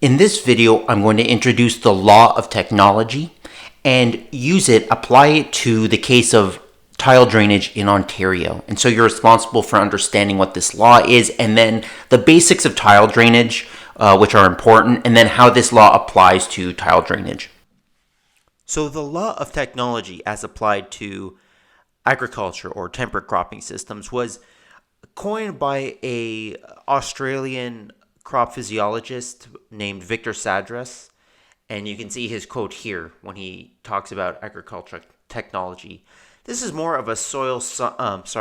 In this video, I'm going to introduce the law of technology and apply it to the case of tile drainage in Ontario. And so you're responsible for understanding what this law is and then the basics of tile drainage, which are important, and then how this law applies to tile drainage. So the law of technology as applied to agriculture or temperate cropping systems was coined by a Australian crop physiologist named Victor Sadras, and you can see his quote here when he talks about agricultural technology. This is more of a social science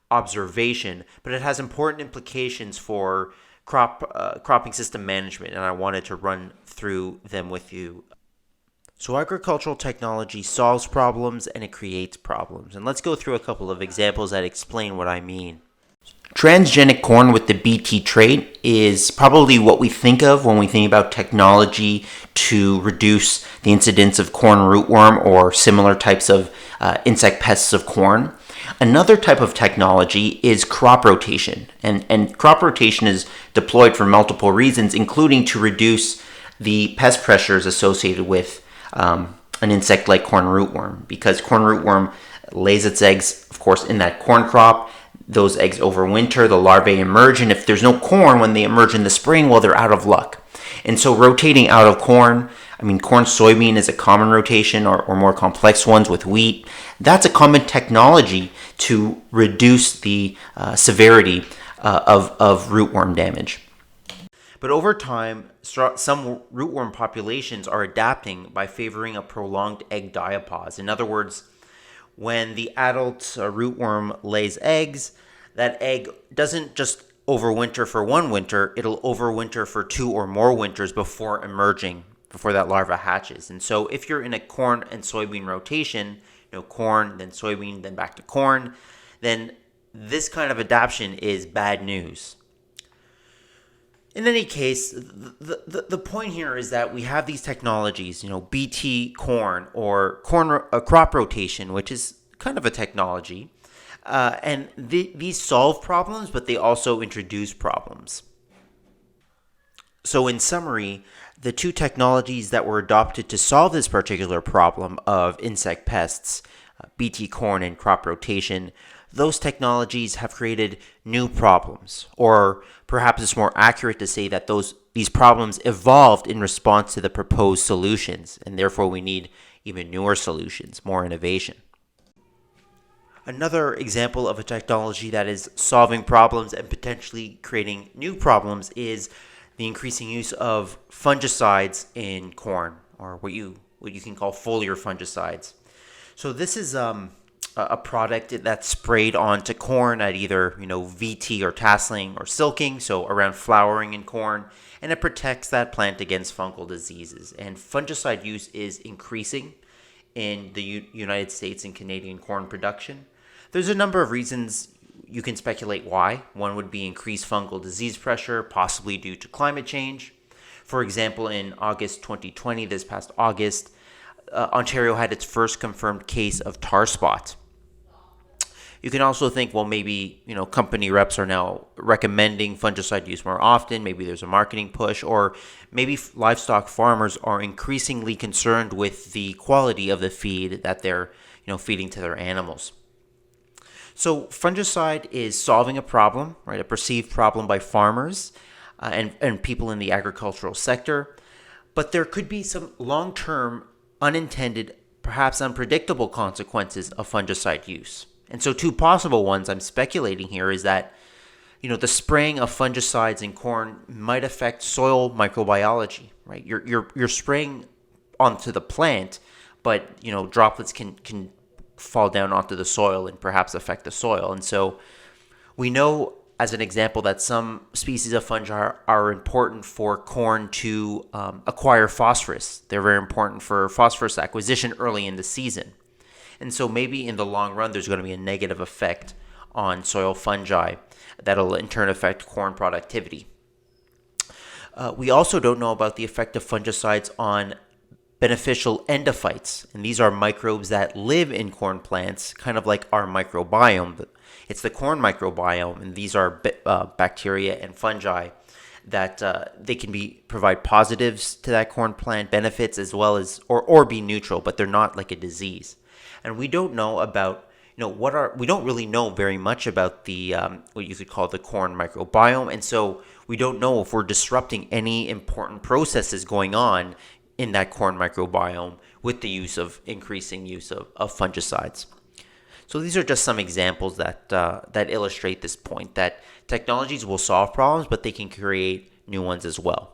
observation, but it has important implications for cropping system management, and I wanted to run through them with you. So agricultural technology solves problems and it creates problems. And let's go through a couple of examples that explain what I mean. Transgenic corn with the Bt trait is probably what we think of when we think about technology to reduce the incidence of corn rootworm or similar types of insect pests of corn. Another type of technology is crop rotation. And crop rotation is deployed for multiple reasons, including to reduce the pest pressures associated with an insect like corn rootworm, because corn rootworm lays its eggs, of course, in that corn crop. Those eggs overwinter, the larvae emerge, and if there's no corn when they emerge in the spring, well, they're out of luck. And so rotating out of corn, corn-soybean is a common rotation, or more complex ones with wheat. That's a common technology to reduce the severity of rootworm damage. But over time, some rootworm populations are adapting by favoring a prolonged egg diapause. In other words, when the adult rootworm lays eggs, that egg doesn't just overwinter for one winter, it'll overwinter for 2 or more winters before emerging, before that larva hatches. And so if you're in a corn and soybean rotation, corn, then soybean, then back to corn, then this kind of adaptation is bad news. In any case, the point here is that we have these technologies, Bt corn or crop rotation, which is kind of a technology, and these solve problems, but they also introduce problems. So in summary, the two technologies that were adopted to solve this particular problem of insect pests, Bt corn and crop rotation, those technologies have created new problems, or perhaps it's more accurate to say that these problems evolved in response to the proposed solutions, and therefore we need even newer solutions, more innovation. Another example of a technology that is solving problems and potentially creating new problems is the increasing use of fungicides in corn, or what you can call foliar fungicides. So this is a product that's sprayed onto corn at either VT or tasseling or silking, so around flowering in corn, and it protects that plant against fungal diseases. And fungicide use is increasing in the United States and Canadian corn production. There's a number of reasons you can speculate why. One would be increased fungal disease pressure, possibly due to climate change. For example, in August 2020, this past August, Ontario had its first confirmed case of tar spot. You can also think, well, maybe, company reps are now recommending fungicide use more often. Maybe there's a marketing push, or maybe livestock farmers are increasingly concerned with the quality of the feed that they're, feeding to their animals. So fungicide is solving a problem, right? A perceived problem by farmers and people in the agricultural sector. But there could be some long-term, unintended, perhaps unpredictable consequences of fungicide use. And so two possible ones I'm speculating here is that, the spraying of fungicides in corn might affect soil microbiology, right? You're spraying onto the plant, but, droplets can fall down onto the soil and perhaps affect the soil. And so we know, as an example, that some species of fungi are important for corn to acquire phosphorus. They're very important for phosphorus acquisition early in the season. And so maybe in the long run, there's going to be a negative effect on soil fungi that'll in turn affect corn productivity. We also don't know about the effect of fungicides on beneficial endophytes. And these are microbes that live in corn plants, kind of like our microbiome. It's the corn microbiome, and these are bacteria and fungi that they can provide positives to that corn plant, benefits, as well as or be neutral, but they're not like a disease. And we don't know about we don't really know very much about the what you could call the corn microbiome, and so we don't know if we're disrupting any important processes going on in that corn microbiome with the increasing use of fungicides. So these are just some examples that illustrate this point, that technologies will solve problems, but they can create new ones as well.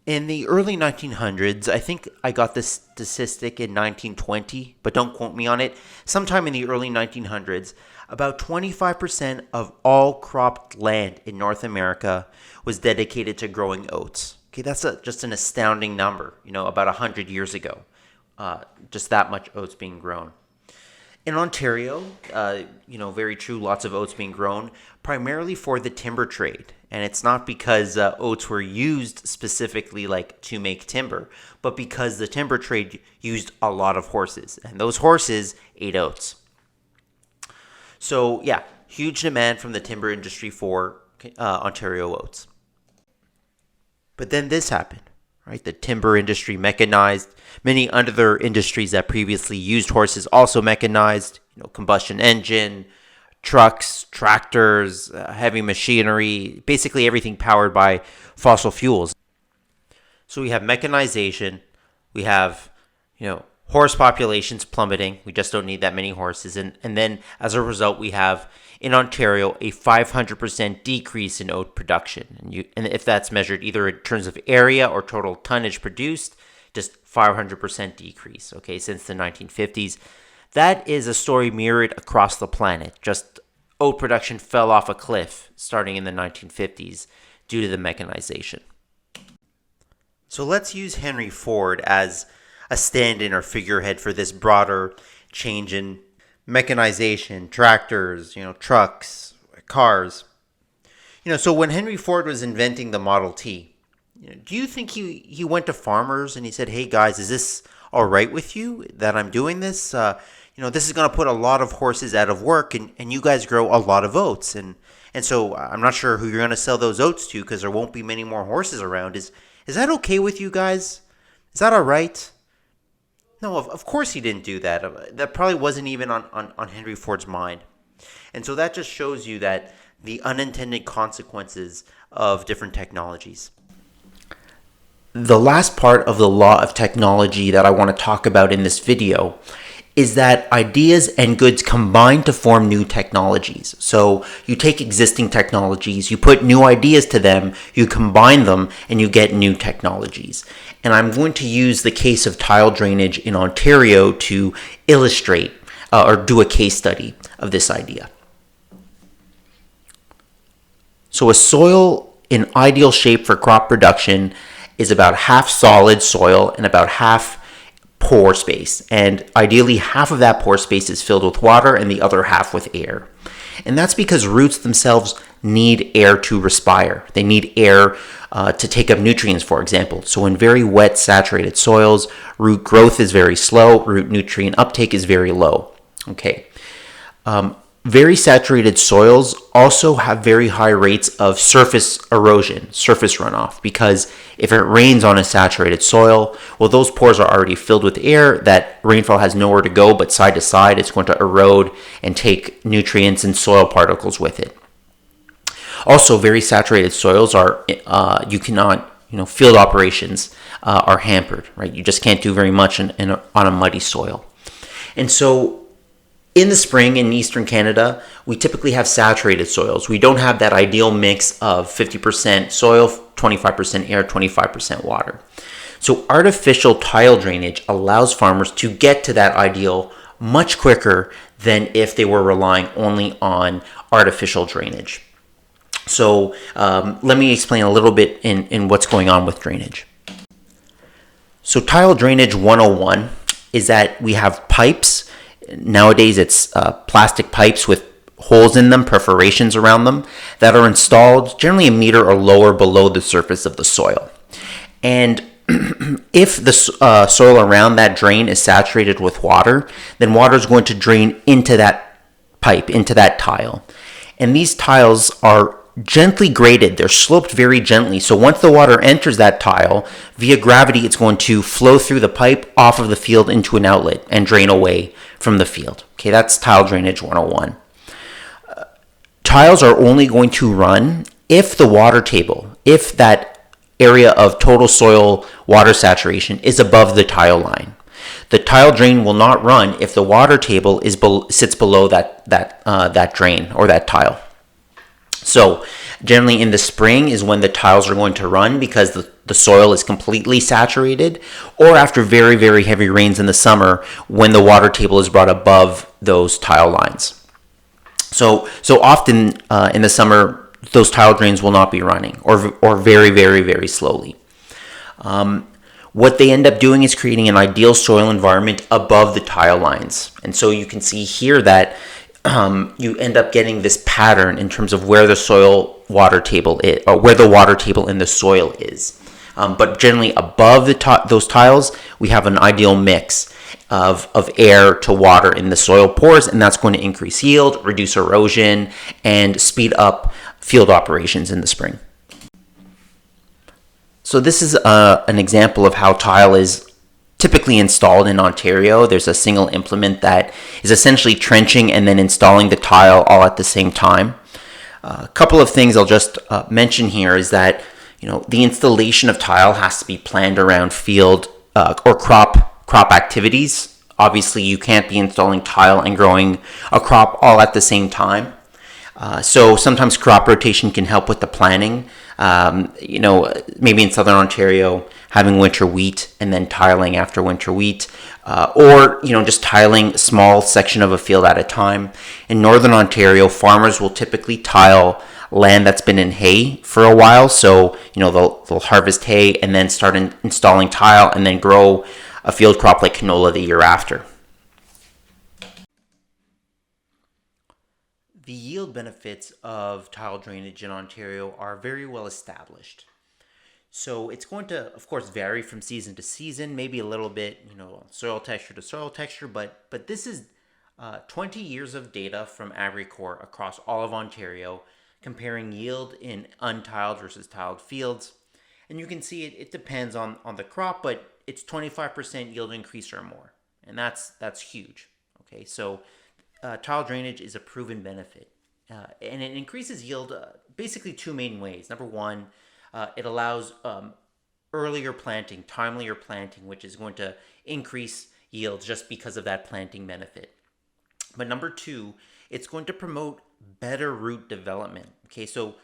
In the early 1900s, I think I got this statistic in 1920, but don't quote me on it. Sometime in the early 1900s, about 25% of all cropped land in North America was dedicated to growing oats. Okay, that's just an astounding number, about 100 years ago. Just that much oats being grown. In Ontario, very true, lots of oats being grown, primarily for the timber trade. And it's not because oats were used specifically to make timber, but because the timber trade used a lot of horses, and those horses ate oats. So yeah, huge demand from the timber industry for Ontario oats. But then this happened. Right, the timber industry mechanized. Many other industries that previously used horses also mechanized. Combustion engine, trucks, tractors, heavy machinery, basically everything powered by fossil fuels. So we have mechanization. We have, horse populations plummeting. We just don't need that many horses. And then as a result, we have in Ontario a 500% decrease in oat production. And if that's measured either in terms of area or total tonnage produced, just 500% decrease, since the 1950s. That is a story mirrored across the planet. Just oat production fell off a cliff starting in the 1950s due to the mechanization. So let's use Henry Ford as a stand-in or figurehead for this broader change in mechanization, tractors, trucks, cars. So when Henry Ford was inventing the Model T, do you think he went to farmers and he said, "Hey guys, is this all right with you that I'm doing this? This is going to put a lot of horses out of work, and you guys grow a lot of oats, and so I'm not sure who you're going to sell those oats to because there won't be many more horses around. Is that okay with you guys? Is that all right?" No, of course he didn't do that. That probably wasn't even on Henry Ford's mind. And so that just shows you that the unintended consequences of different technologies. The last part of the law of technology that I want to talk about in this video is that ideas and goods combine to form new technologies. So you take existing technologies, you put new ideas to them, you combine them, and you get new technologies. And I'm going to use the case of tile drainage in Ontario to illustrate or do a case study of this idea. So a soil in ideal shape for crop production is about half solid soil and about half pore space, and ideally half of that pore space is filled with water and the other half with air. And that's because roots themselves need air to respire. They need air to take up nutrients, for example. So in very wet, saturated soils, root growth is very slow, root nutrient uptake is very low. Very saturated soils also have very high rates of surface erosion, surface runoff, because if it rains on a saturated soil, well, those pores are already filled with air. That rainfall has nowhere to go but side to side. It's going to erode and take nutrients and soil particles with it. Also, very saturated soils are, field operations are hampered, right? You just can't do very much on a muddy soil. And so in the spring in eastern Canada, we typically have saturated soils. We don't have that ideal mix of 50% soil, 25% air, 25% water. So artificial tile drainage allows farmers to get to that ideal much quicker than if they were relying only on artificial drainage. So let me explain a little bit in what's going on with drainage. So tile drainage 101 is that we have pipes. Nowadays, it's plastic pipes with holes in them, perforations around them, that are installed generally a meter or lower below the surface of the soil. And if the soil around that drain is saturated with water, then water is going to drain into that pipe, into that tile. And these tiles are gently graded. They're sloped very gently. So once the water enters that tile, via gravity, it's going to flow through the pipe off of the field into an outlet and drain away from the field. Okay, that's tile drainage 101. Tiles are only going to run if the water table, if that area of total soil water saturation is above the tile line. The tile drain will not run if the water table sits below that drain or that tile. So generally in the spring is when the tiles are going to run because the soil is completely saturated, or after very, very heavy rains in the summer when the water table is brought above those tile lines. So often in the summer, those tile drains will not be running, or very, very, very slowly. What they end up doing is creating an ideal soil environment above the tile lines. And so you can see here that you end up getting this pattern in terms of where the soil water table is, or where the water table in the soil is. But generally above those tiles, we have an ideal mix of air to water in the soil pores, and that's going to increase yield, reduce erosion, and speed up field operations in the spring. So this is an example of how tile is typically installed in Ontario. There's a single implement that is essentially trenching and then installing the tile all at the same time. A couple of things I'll just mention here is that the installation of tile has to be planned around field or crop activities. Obviously, you can't be installing tile and growing a crop all at the same time. So sometimes crop rotation can help with the planning. Maybe in southern Ontario, having winter wheat and then tiling after winter wheat, or just tiling a small section of a field at a time. In northern Ontario, farmers will typically tile land that's been in hay for a while. So they'll harvest hay and then start installing tile and then grow a field crop like canola the year after. The yield benefits of tile drainage in Ontario are very well established. So it's going to, of course, vary from season to season, maybe a little bit, soil texture to soil texture, but this is 20 years of data from AgriCorp across all of Ontario, comparing yield in untiled versus tiled fields. And you can see it depends on the crop, but it's 25% yield increase or more. And that's huge. Okay, so tile drainage is a proven benefit. And it increases yield basically two main ways. Number one, it allows earlier planting, timelier planting, which is going to increase yield just because of that planting benefit. But number two, it's going to promote better root development. Okay, so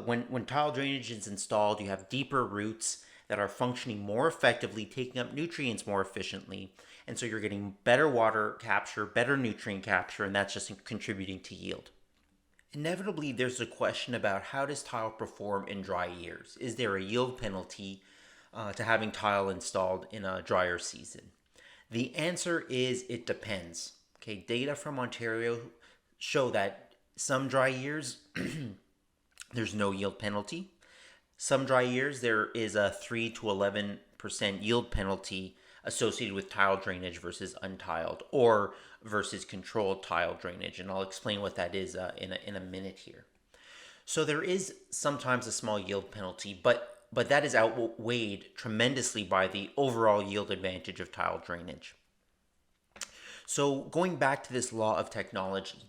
when tile drainage is installed, you have deeper roots that are functioning more effectively, taking up nutrients more efficiently. And so you're getting better water capture, better nutrient capture, and that's just contributing to yield. Inevitably, there's a question about how does tile perform in dry years? Is there a yield penalty to having tile installed in a drier season? The answer is it depends. Okay, data from Ontario show that some dry years there's no yield penalty. Some dry years there is a 3 to 11% yield penalty associated with tile drainage versus untiled or versus controlled tile drainage. And I'll explain what that is in a minute here. So there is sometimes a small yield penalty, but that is outweighed tremendously by the overall yield advantage of tile drainage. So going back to this law of technology,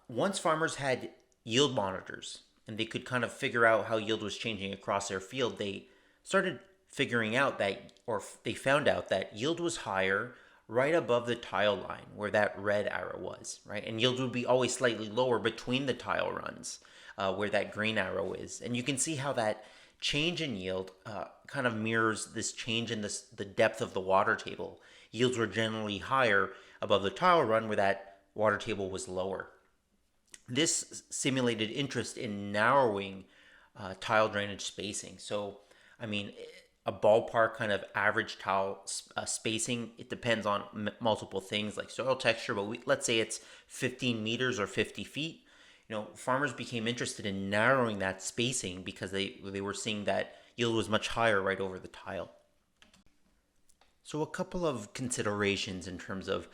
once farmers had yield monitors and they could kind of figure out how yield was changing across their field, they started figuring out that, or they found out that yield was higher right above the tile line where that red arrow was, right? And yield would be always slightly lower between the tile runs where that green arrow is. And you can see how that change in yield kind of mirrors this change in the depth of the water table. Yields were generally higher above the tile run where that water table was lower. This simulated interest in narrowing tile drainage spacing. So, I mean, a ballpark kind of average tile spacing, it depends on multiple things like soil texture, but let's say it's 15 meters or 50 feet. Farmers became interested in narrowing that spacing because they were seeing that yield was much higher right over the tile. So a couple of considerations in terms of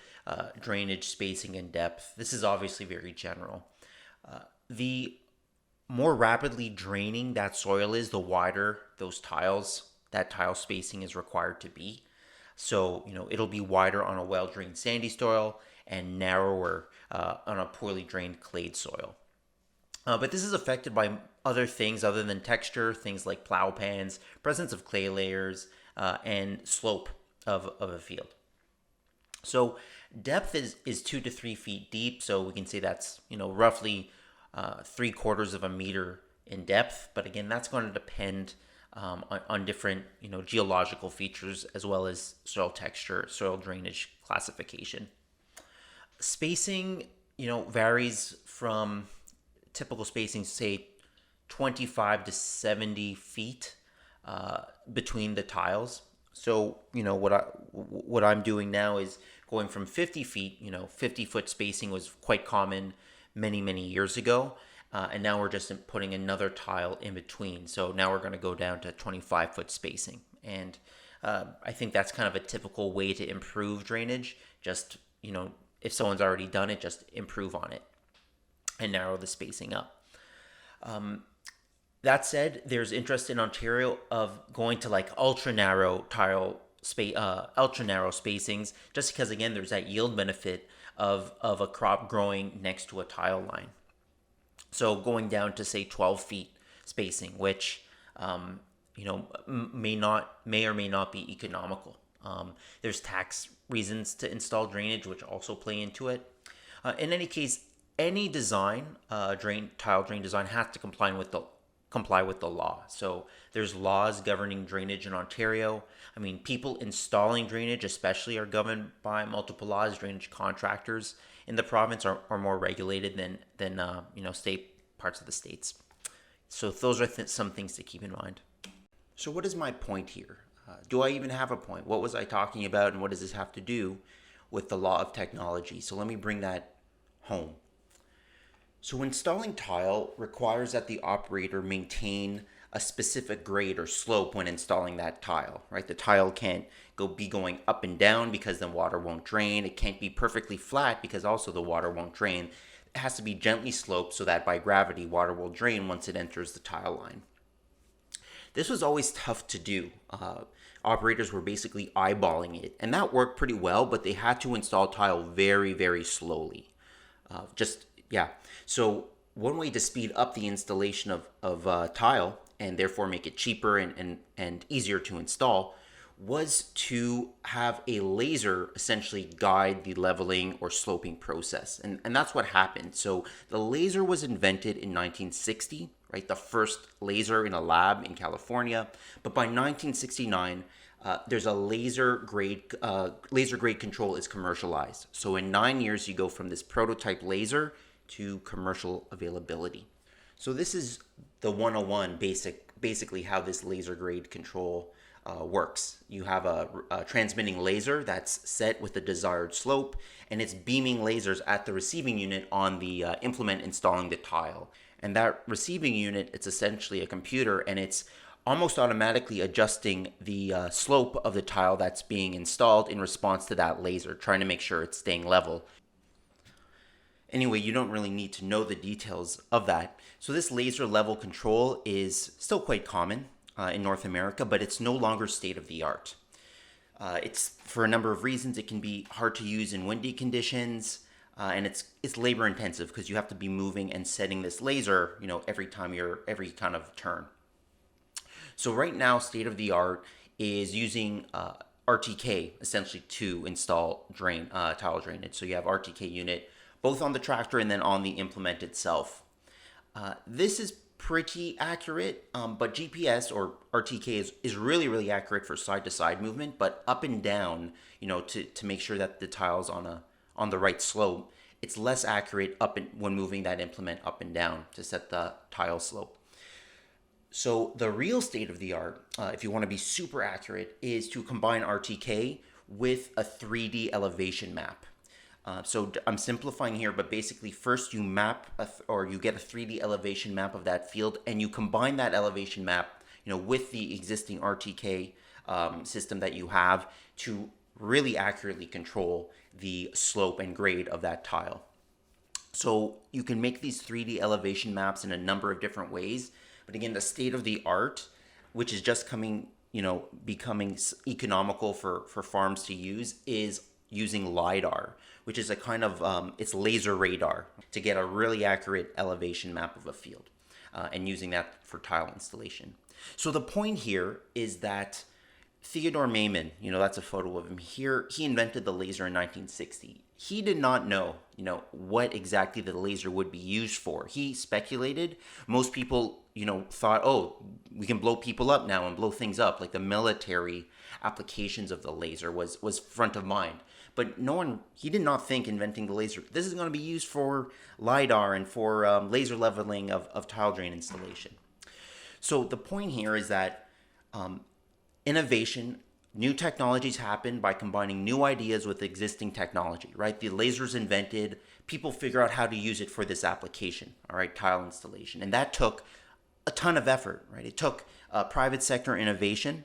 drainage spacing and depth. This is obviously very general. The more rapidly draining that soil is, the wider that tile spacing is required to be. So, it'll be wider on a well drained sandy soil and narrower on a poorly drained clayed soil. But this is affected by other things other than texture, things like plow pans, presence of clay layers, and slope of a field. So depth is 2 to 3 feet deep. So we can say that's roughly 3/4 of a meter in depth. But again, that's going to depend on different geological features as well as soil texture, soil drainage classification. Spacing varies from typical spacing, say 25 to 70 feet between the tiles. So what I'm doing now is going from 50 feet. 50-foot spacing was quite common many years ago, and now we're just putting another tile in between. So now we're going to go down to 25-foot spacing, and I think that's kind of a typical way to improve drainage. Just if someone's already done it, just improve on it and narrow the spacing up. That said, there's interest in Ontario of going to like ultra narrow spacings, just because again there's that yield benefit of a crop growing next to a tile line. So going down to say 12 feet spacing, which may or may not be economical. There's tax reasons to install drainage, which also play into it. In any case, any design, tile drain design, has to comply with the law. So there's laws governing drainage in Ontario. I mean, people installing drainage, especially, are governed by multiple laws. Drainage contractors in the province are more regulated than state parts of the states. So those are some things to keep in mind. So what is my point here? Do I even have a point? What was I talking about, and what does this have to do with the law of technology? So let me bring that home. So installing tile requires that the operator maintain a specific grade or slope when installing that tile, right? The tile can't be going up and down because then water won't drain. It can't be perfectly flat because also the water won't drain. It has to be gently sloped so that by gravity water will drain once it enters the tile line. This was always tough to do. Operators were basically eyeballing it, and that worked pretty well, but they had to install tile very slowly. So one way to speed up the installation of tile and therefore make it cheaper and easier to install was to have a laser essentially guide the leveling or sloping process. And that's what happened. So the laser was invented in 1960, right? The first laser in a lab in California. But by 1969, there's a laser grade control is commercialized. So in 9 years, you go from this prototype laser to commercial availability. So this is the 101 basically how this laser grade control works. You have a transmitting laser that's set with the desired slope, and it's beaming lasers at the receiving unit on the implement installing the tile. And that receiving unit, it's essentially a computer, and it's almost automatically adjusting the slope of the tile that's being installed in response to that laser, trying to make sure it's staying level. Anyway, you don't really need to know the details of that. So this laser level control is still quite common in North America, but it's no longer state of the art. It's for a number of reasons. It can be hard to use in windy conditions, and it's labor intensive because you have to be moving and setting this laser, every kind of turn. So right now, state of the art is using RTK essentially to install tile drainage. So you have RTK unit both on the tractor and then on the implement itself. This is pretty accurate, but GPS or RTK is really accurate for side-to-side movement, but up and down, to make sure that the tile's on the right slope, it's less accurate when moving that implement up and down to set the tile slope. So the real state of the art, if you want to be super accurate, is to combine RTK with a 3D elevation map. So I'm simplifying here, but basically first you map you get a 3D elevation map of that field, and you combine that elevation map, with the existing RTK system that you have to really accurately control the slope and grade of that tile. So you can make these 3D elevation maps in a number of different ways. But again, the state of the art, which is just becoming economical for farms to use, is using LiDAR, which is a kind of, it's laser radar to get a really accurate elevation map of a field, and using that for tile installation. So the point here is that Theodore Maiman, that's a photo of him here. He invented the laser in 1960. He did not know, what exactly the laser would be used for. He speculated. Most people, thought, oh, we can blow people up now and blow things up. Like the military applications of the laser was front of mind. But he did not think inventing the laser, this is going to be used for LiDAR and for laser leveling of tile drain installation. So the point here is that innovation, new technologies happen by combining new ideas with existing technology, right? The laser's invented, people figure out how to use it for this application, all right, tile installation. And that took a ton of effort, right? It took private sector innovation.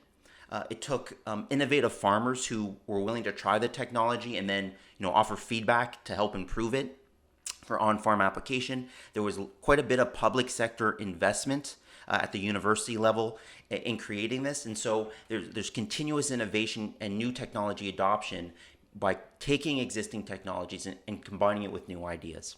It took innovative farmers who were willing to try the technology and then, offer feedback to help improve it for on-farm application. There was quite a bit of public sector investment at the university level in creating this. And so there's continuous innovation and new technology adoption by taking existing technologies and combining it with new ideas.